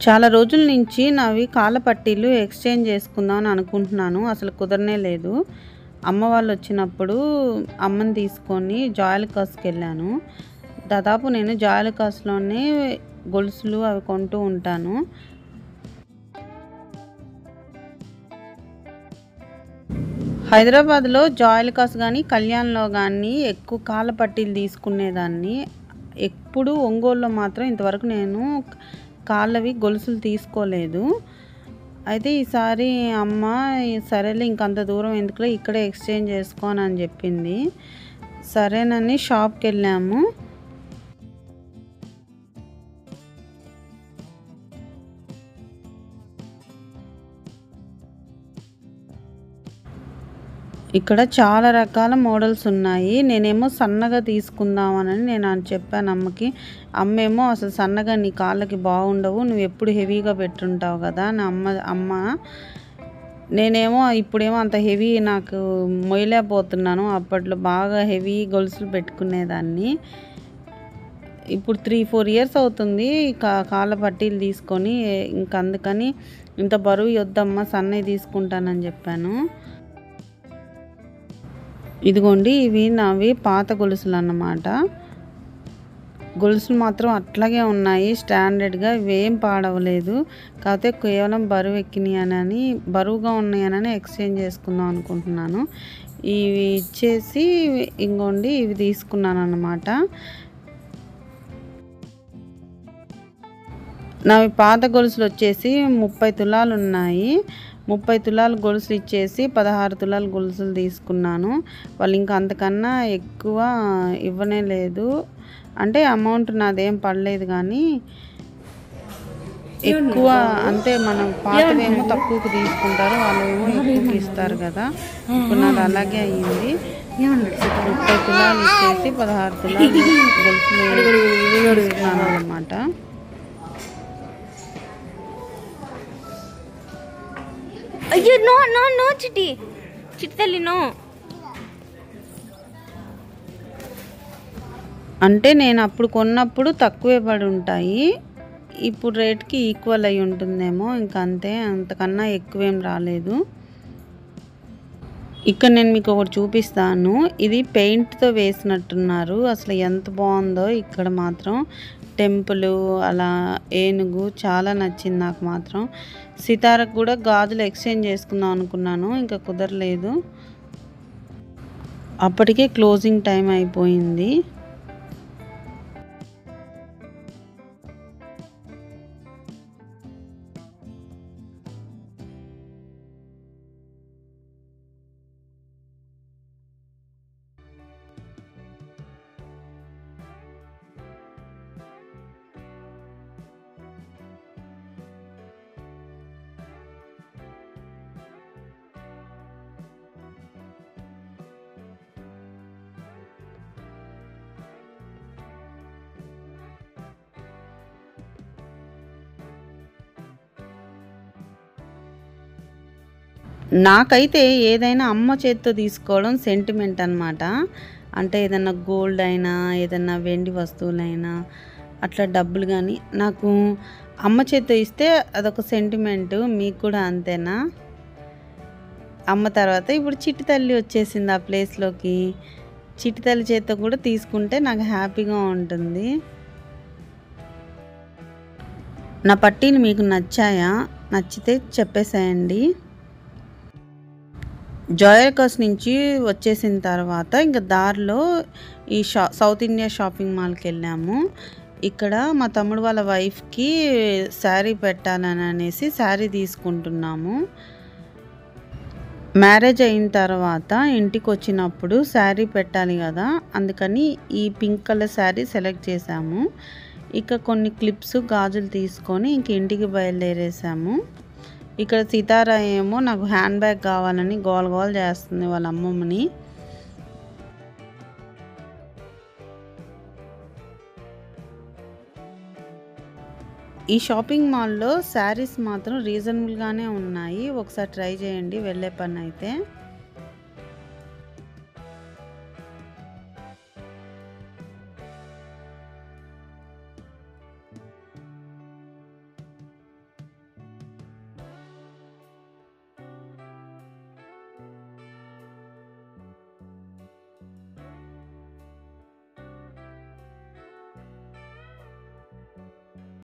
చాలా రోజుల నుంచి నావి కాళ్ళ పట్టీలు ఎక్స్చేంజ్ చేసుకుందాం అని అనుకుంటున్నాను. అసలు కుదరనే లేదు. అమ్మ వాళ్ళు వచ్చినప్పుడు అమ్మని తీసుకొని జాయలుకాస్‌కెళ్ళాను. దాదాపు నేను జాయలుకాస్‌లోనే గొలుసులు అవి కొంటూ ఉంటాను. హైదరాబాద్‌లో జాయలుకాస్ గానీ, కళ్యాణ్‌లో గానీ ఎక్కువ కాళ్ళ పట్టీలు తీసుకునేదాన్ని. ఎప్పుడు ఒంగోలులో మాత్రం ఇంతవరకు నేను కాళ్ళవి గొలుసులు తీసుకోలేదు. అయితే ఈసారి అమ్మ సరేలే ఇంకంత దూరం ఎందుకులే ఇక్కడే ఎక్స్చేంజ్ చేసుకోనని చెప్పింది. సరేనని షాప్‌కెళ్ళాము. ఇక్కడ చాలా రకాల మోడల్స్ ఉన్నాయి. నేనేమో సన్నగా తీసుకుందామనని నేను చెప్పాను అమ్మకి. అమ్మేమో అసలు సన్నగా నీ కాళ్ళకి బాగుండవు. నువ్వెప్పుడు హెవీగా పెట్టుంటావు కదా! అని అమ్మ నేనేమో ఇప్పుడేమో అంత హెవీ నాకు మొయ్యలేకపోతున్నాను. అప్పట్లో బాగా హెవీ గొలుసులు పెట్టుకునేదాన్ని. ఇప్పుడు 3, 4 ఇయర్స్ అవుతుంది కాళ్ళ పట్టీలు తీసుకొని. అందుకని ఇంత బరువు వద్దమ్మా సన్నయి తీసుకుంటానని చెప్పాను. ఇదిగోండి ఇవి నావి పాత గొలుసులన్నమాట. గొలుసులు మాత్రం అట్లాగే ఉన్నాయి స్టాండర్డ్‌గా. ఇవేం పాడవలేదు. కాకపోతే కేవలం బరువుగా ఉన్నాయనని ఎక్స్చేంజ్ చేసుకుందాం అనుకుంటున్నాను. ఇవి ఇచ్చేసి ఇంగోండి ఇవి తీసుకున్నానన్నమాట. నావి పాత గొలుసులు వచ్చేసి 30 తులాలు ఉన్నాయి. 30 తులాల గొలుసులు ఇచ్చేసి 16 తులాల గొలుసులు తీసుకున్నాను. వాళ్ళు ఇంకా అంతకన్నా ఎక్కువ ఇవ్వనే లేదు. అంటే అమౌంట్ నాదేం పడలేదు కానీ ఎక్కువ అంతే. మనం పాతవేమో తక్కువకు తీసుకుంటారు, వాళ్ళేమో ఎక్కువకి ఇస్తారు కదా. ఇప్పుడు నాది అలాగే అయ్యింది. 30 తులాలు ఇచ్చేసి 16 తులాలు గొలుసులు తీసుకున్నాను అన్నమాట. అయ్యో నో చిట్టి తల్లి నో. అంటే నేను అప్పుడు కొన్నప్పుడు తక్కువే పడి ఉంటాయి. ఇప్పుడు రేట్‌కి ఈక్వల్ అయి ఉంటుందేమో. ఇంకా అంతే, అంతకన్నా ఎక్కువేం రాలేదు. ఇక్కడ నేను మీకు ఒకటి చూపిస్తాను. ఇది పెయింట్‌తో వేసినట్టున్నారు. అసలు ఎంత బాగుందో. ఇక్కడ మాత్రం టెంపులు అలా ఏనుగు చాలా నచ్చింది నాకు మాత్రం. సితారకు కూడా గాజులు ఎక్స్చేంజ్ చేసుకుందాం అనుకున్నాను. ఇంకా కుదరలేదు. అప్పటికే క్లోజింగ్ టైం అయిపోయింది. నాకైతే ఏదైనా అమ్మ చేత్తో తీసుకోవడం సెంటిమెంట్ అన్నమాట. అంటే ఏదన్నా గోల్డ్ అయినా, ఏదన్నా వెండి వస్తువులైనా, అట్లా డబ్బులు కానీ నాకు అమ్మ చేత్తో ఇస్తే అదొక సెంటిమెంట్. మీకు కూడా అంతేనా? అమ్మ తర్వాత ఇప్పుడు చిట్టి తల్లి వచ్చేసింది ఆ ప్లేస్‌లోకి. చిట్టి తల్లి చేత్తో కూడా తీసుకుంటే నాకు హ్యాపీగా ఉంటుంది. నా పట్టీలు మీకు నచ్చాయా? నచ్చితే చెప్పేసేయండి. జాయలుకాస్ నుంచి వచ్చేసిన తర్వాత ఇంక దారిలో ఈ సౌత్ ఇండియా షాపింగ్ మాల్‌కెళ్ళాము. ఇక్కడ మా తమ్ముడు వాళ్ళ వైఫ్‌కి శారీ పెట్టాలననేసి శారీ తీసుకుంటున్నాము. మ్యారేజ్ అయిన తర్వాత ఇంటికొచ్చినప్పుడు శారీ పెట్టాలి కదా! అందుకని ఈ పింక్ కలర్ శారీ సెలెక్ట్ చేశాము. ఇక కొన్ని క్లిప్స్, గాజులు తీసుకొని ఇంక ఇంటికి బయలుదేరేసాము. ఇక్కడ సితార ఏమో నాకు హ్యాండ్ బ్యాగ్ కావాలని గోల చేస్తుంది వాళ్ళ అమ్మమ్మని. ఈ షాపింగ్ మాల్‌లో శారీస్ మాత్రం రీజనబుల్‌గానే ఉన్నాయి. ఒకసారి ట్రై చేయండి వెళ్ళే పనైతే.